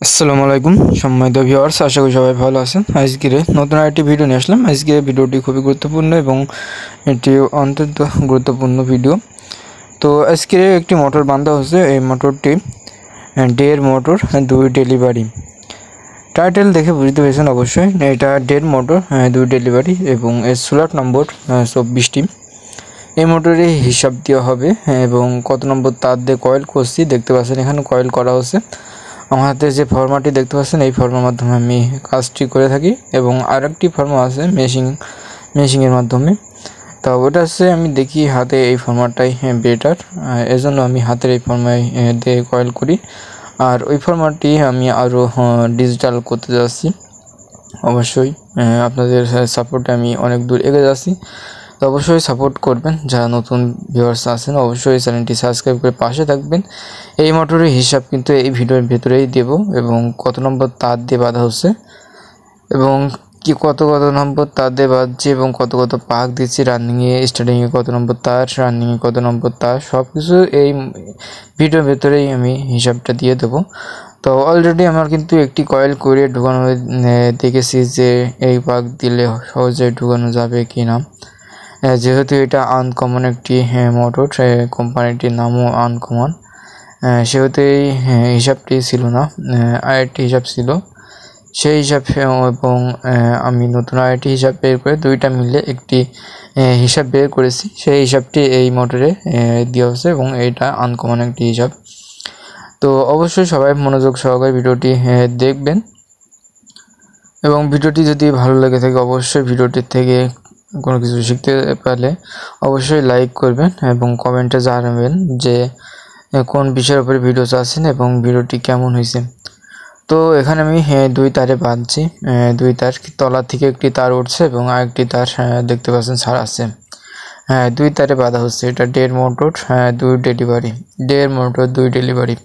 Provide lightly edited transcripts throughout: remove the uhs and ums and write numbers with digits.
আসসালামু আলাইকুম সম্মানিত ভিউয়ার্স, আশা করি সবাই ভালো আছেন। আজকে নতুন আরেকটি ভিডিও নিয়ে আসলাম। আজকে ভিডিওটি খুবই গুরুত্বপূর্ণ এবং এটি অত্যন্ত গুরুত্বপূর্ণ ভিডিও। তো আজকে একটি মোটর বাঁধা হচ্ছে। এই মোটরটি ডের মোটর 2 ডেলিভারি। টাইটেল দেখে বুঝতে পেরেছেন অবশ্যই, এটা ডের মোটর 2 ডেলিভারি এবং এর স্লট নম্বর 24টি। এই মোটরের হিসাব দেওয়া হবে এবং কত নম্বর তার দিয়ে কয়েল করছি দেখতে পাচ্ছেন, এখানে কয়েল করা হচ্ছে। আমার হাতে যে ফর্মাটি দেখতে পাচ্ছেন এই ফর্মার মাধ্যমে আমি কাজটি করে থাকি এবং আরেকটি ফর্মা আছে মেশিনের মাধ্যমে। তো ওটা হচ্ছে আমি দেখি হাতে এই ফর্মাটাই বেটার, এজন্য আমি হাতের এই ফর্মায় দিয়ে কয়েল করি। আর ওই ফর্মাটি আমি আরও ডিজিটাল করতে যাচ্ছি। অবশ্যই আপনাদের সাপোর্টে আমি অনেক দূর এগিয়ে যাচ্ছি। তো অবশ্যই সাপোর্ট করবেন। যারা নতুন ভিউয়ার্স আছেন অবশ্যই চ্যানেলটি সাবস্ক্রাইব করে পাশে থাকবেন। এই মোটরের হিসাব কিন্তু এই ভিডিওর ভেতরেই দেব এবং কত নম্বর তার দিয়ে বাঁধা হচ্ছে এবং কত নম্বর তার দিয়ে বাঁধছে এবং কত পাক দিচ্ছি, রানিংয়ে স্টার্টিংয়ে কত নম্বর তার, রানিংয়ে কত নম্বর তার, সব কিছু এই ভিডিওর ভেতরেই আমি হিসাবটা দিয়ে দেবো। তো অলরেডি আমার কিন্তু একটি কয়েল করে ঢুকানো দেখেছি যে এই পাক দিলে সহজে ঢুকানো যাবে কি না। যেহেতু এটা আনকমন একটি মোটর, কোম্পানিটির নামও আনকমন, সেহেতু এই হিসাবটি ছিল না, আরেকটি হিসাব ছিল। সেই হিসাব এবং আমি নতুন আরেকটি হিসাব বের করে দুইটা মিলে একটি হিসাব বের করেছি। সেই হিসাবটি এই মোটরে দেওয়া হচ্ছে এবং এটা আনকমন একটি হিসাব। তো অবশ্যই সবাই মনোযোগ সহকারে ভিডিওটি দেখবেন এবং ভিডিওটি যদি ভালো লেগে থাকে অবশ্যই ভিডিওটির থেকে কোনো কিছু শিখতে পারলে অবশ্যই লাইক করবেন এবং কমেন্টে জানাবেন যে কোন বিষয়ের উপরে ভিডিও চাচ্ছেন এবং ভিডিওটি কেমন হয়েছে। তো এখানে আমি 2 তারে বাঁধছি, 2 তার তলা থেকে একটি তার উঠছে এবং আরেকটি তার দেখতে পাচ্ছেন ছাড়াচ্ছে। 2 তারে বাঁধা হচ্ছে। এটা ডের মোটর 2 ডেলিভারি, ডের মোটর 2 ডেলিভারি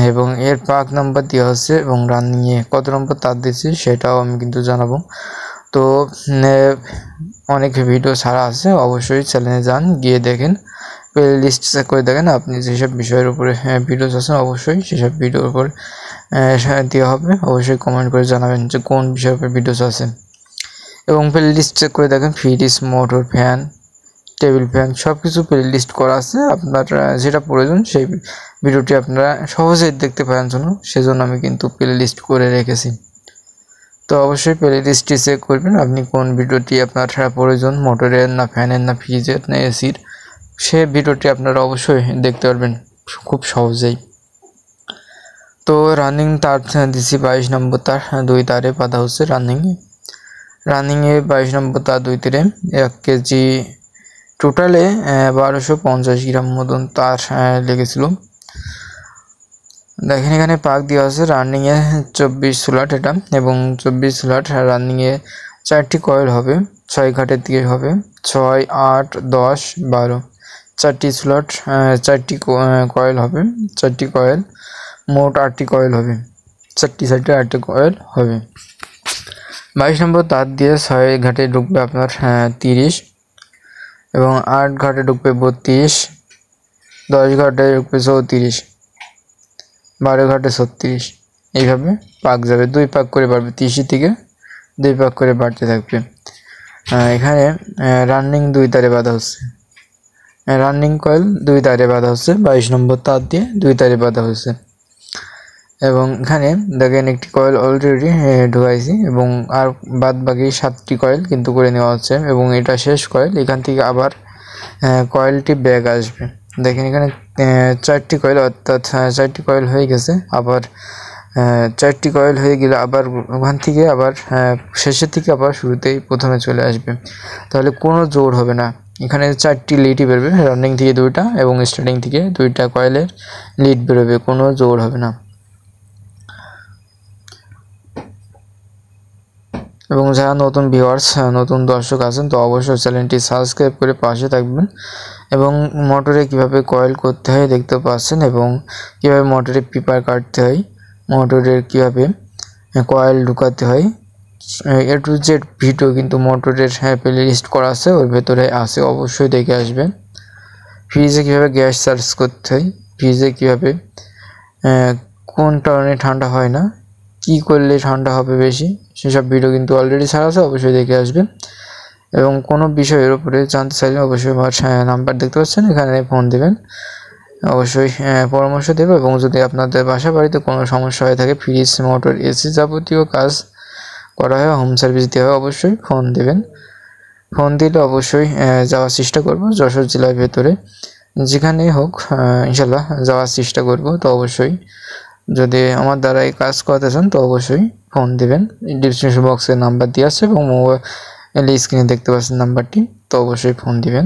এবং এর পাক নাম্বার দেওয়া হচ্ছে এবং রানিংয়ে কত নম্বর তার দিচ্ছি সেটাও আমি কিন্তু জানাবো। তো অনেক ভিডিও ছাড়া আছে, অবশ্যই চ্যানেলে যান, গিয়ে দেখেন, প্লে লিস্ট চেক করে দেখেন। আপনি যেসব বিষয়ের উপরে ভিডিও চাচ্ছেন অবশ্যই সেসব ভিডিওর উপর দেওয়া হবে। অবশ্যই কমেন্ট করে জানাবেন যে কোন বিষয়ের উপর ভিডিও চাচ্ছেন এবং প্লে লিস্ট চেক করে দেখেন। Fridge, motor, fan, table fan সব কিছু প্লে লিস্ট করা আছে। আপনার যেটা প্রয়োজন সেই ভিডিওটি আপনারা সহজেই দেখতে পারেন জন্য সেজন্য আমি কিন্তু প্লে লিস্ট করে রেখেছি। তো অবশ্যই প্লে লিস্টটি চেক করবেন আপনি কোন ভিডিওটি আপনার প্রয়োজন, মোটরের না ফ্যানের না ফ্রিজের না এসির, সে ভিডিওটি আপনারা অবশ্যই দেখতে পারবেন খুব সহজেই। তো রানিং তার দিচ্ছি 22 নম্বর তার, 2 তারে বাঁধা হচ্ছে রানিংয়ে 22 নম্বর তার 2 তারে 1 কেজি, টোটালে 1250 গ্রাম মতন তার লেগেছিল। দেখেন এখানে পাক দেওয়া আছে। রানিংয়ে 24 স্লট এটা এবং 24 স্লট রানিংয়ে 4টি কয়েল হবে, 6 ঘাটের দিকে হবে, 6, 8, 10, 12, 4টি স্লট, 4টি কয়েল হবে, 4টি কয়েল, মোট 8টি কয়েল হবে, 4টি সাইডে 8টি কয়েল হবে। 22 নম্বর তার দিয়ে 6 ঘাটে ঢুকবে আপনার 30 এবং 8 ঘাটে ঢুকবে 32, 10 ঘাটে ঢুকবে 34, 12 ঘাটে 36, এইভাবে পাক যাবে। 2 পাক করে বাড়বে, 30 থেকে 2 পাক করে বাড়তে থাকবে। এখানে রানিং 2 তারে বাঁধা হচ্ছে, রানিং কয়েল 2 তারে বাঁধা হচ্ছে, 22 নম্বর তার দিয়ে 2 তারে বাঁধা হচ্ছে এবং এখানে দেখেন একটি কয়েল অলরেডি ঢুকাইছি এবং আর বাদ বাকি 7টি কয়েল কিন্তু করে নেওয়া হচ্ছে এবং এটা শেষ কয়েল। এখান থেকে আবার কয়েলটি ব্যাক আসবে। দেখেন এখানে 4টি কয়েল, অর্থাৎ 4টি কয়েল হয়ে গেছে। আবার 4টি কয়েল হয়ে গেলে আবার ওখান থেকে আবার শেষের থেকে আবার শুরুতেই প্রথমে চলে আসবে, তাহলে কোনো জোর হবে না। এখানে 4টি লিডই বেরোবে, রানিং থেকে 2টা এবং স্টার্টিং থেকে 2টা কয়েলের লিড বেরোবে, কোনো জোর হবে না। এবং যারা নতুন ভিউয়ার্স, নতুন দর্শক আছেন তো অবশ্যই চ্যানেলটি সাবস্ক্রাইব করে পাশে থাকবেন এবং মোটরে কিভাবে কয়েল করতে হয় দেখতে পাচ্ছেন এবং কিভাবে মোটরে পিপার কাটতে হয়, মোটরের কিভাবে কয়েল ঢুকাতে হয়, এ টু জেড ভিডিও কিন্তু মোটরের প্লে লিস্ট করা আছে, ওর ভেতরে আছে, অবশ্যই দেখে আসবেন। ফ্রিজে কীভাবে গ্যাস চার্জ করতে হয়, ফ্রিজে কীভাবে কোন কারণে ঠান্ডা হয় না, কি করলে ঠান্ডা হবে বেশি, সেসব ভিডিও কিন্তু অলরেডি ছাড়া আছে, অবশ্যই দেখে আসবেন। এবং কোনো বিষয়ের উপরে জানতে চাইলে অবশ্যই আমার নাম্বার দেখতে পাচ্ছেন, এখানে ফোন দেবেন, অবশ্যই পরামর্শ দেবো। এবং যদি আপনাদের বাসা বাড়িতে কোনো সমস্যা হয়ে থাকে, ফ্রিজ, মোটর, এসি যাবতীয় কাজ করা হয়, হোম সার্ভিস দেওয়া হয়, অবশ্যই ফোন দেবেন। ফোন দিলে অবশ্যই যাওয়ার চেষ্টা করব, যশোর জেলার ভেতরে যেখানেই হোক ইনশাল্লাহ যাওয়ার চেষ্টা করব। তো অবশ্যই যদি আমার দ্বারা এই কাজ করতে চান তো অবশ্যই ফোন দেবেন। ডিসক্রিপশন বক্সে নাম্বার দেওয়া আছে এবং মোবাইল স্ক্রিনে দেখতে পাচ্ছেন নাম্বারটি, তো অবশ্যই ফোন দিবেন।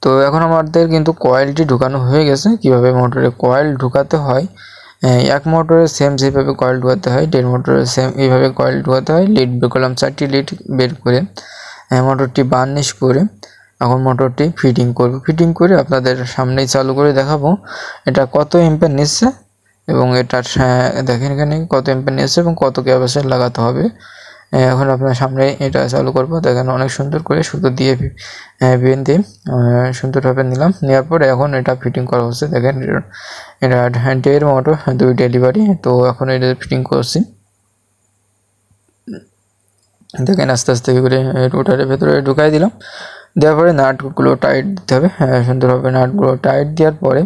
তো এখন আমাদের কিন্তু কয়েলটি ঢুকানো হয়ে গেছে। কিভাবে মোটরে কয়েল ঢুকাতে হয়, এক মোটরে সেম যেভাবে কয়েল ঢুকাতে হয়, 1.5 মোটরে সেম এইভাবে কয়েল ঢুকাতে হয়। লিড বের করলাম, 4টি লিড বের করে মোটরটি বার্নিশ করে এখন মোটরটি ফিটিং করব। ফিটিং করে আপনাদের সামনেই চালু করে দেখাবো এটা কত এম্পিয়ার নিচ্ছে এবং এটার দেখেন এখানে কত এম্পিয়ার নিচ্ছে এবং কত ক্যাপাসিটি লাগাতে হবে। এখন আপনার সামনে এটা চালু করব। দেখেন অনেক সুন্দর করে সুতো দিয়ে বেন দিয়ে সুন্দরভাবে নিলাম, নেওয়ার পরে এখন এটা ফিটিং করা হচ্ছে। দেখেন এটা 1.5 মোটর 2 ডেলিভারি, তো এখন এটা ফিটিং করছি। দেখেন আস্তে আস্তে করে রোটারের ভেতরে ঢুকাই দিলাম, দেওয়ার পরে নাটগুলো টাইট দিতে হবে। সুন্দরভাবে নাটগুলো টাইট দেওয়ার পরে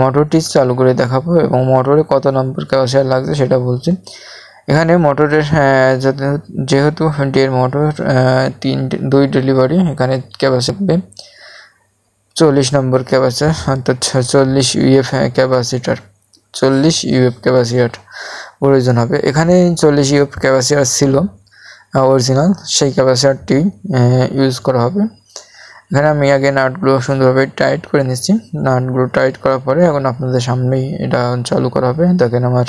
মোটরটি চালু করে দেখাবো এবং মোটরে কত নম্বর ক্যাপাসিটি লাগছে সেটা বলছি। এখানে মোটরের যেহেতু 1.5 মোটর 2 ডেলিভারি, এখানে ক্যাপাসিটি হবে 40 নম্বর ক্যাপাসিটার, অর্থাৎ 40 ইউএফ ক্যাপাসিটার, 40 ইউএফ ক্যাপাসিটার প্রয়োজন হবে। এখানে 40 ইউএফ ক্যাপাসিটার ছিল অরিজিনাল, সেই ক্যাপাসিটারটি ইউজ করা হবে। এখানে আমি আগে নাটগুলো সুন্দরভাবে টাইট করে নিচ্ছি। নাটগুলো টাইট করার পরে এখন আপনাদের সামনেই এটা চালু করা হবে। দেখেন আমার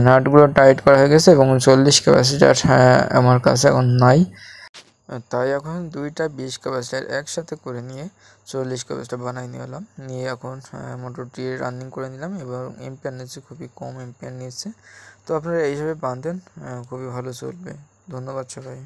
নাটগুলো টাইট করা হয়ে গেছে এবং 40 ক্যাপাসিটার আমার কাছে এখন নাই, তাই এখন দুইটা 20 ক্যাপাসিটার একসাথে করে নিয়ে 40 ক্যাপাসিটার বানাই নিয়ে এলাম। নিয়ে এখন মোটরটি রানিং করে নিলাম এবং এম্পিয়ার নিচ্ছে খুবই কম এম্পিয়ার নিচ্ছে। তো আপনারা এইভাবে বাঁধেন, খুবই ভালো চলবে। ধন্যবাদ সবাই।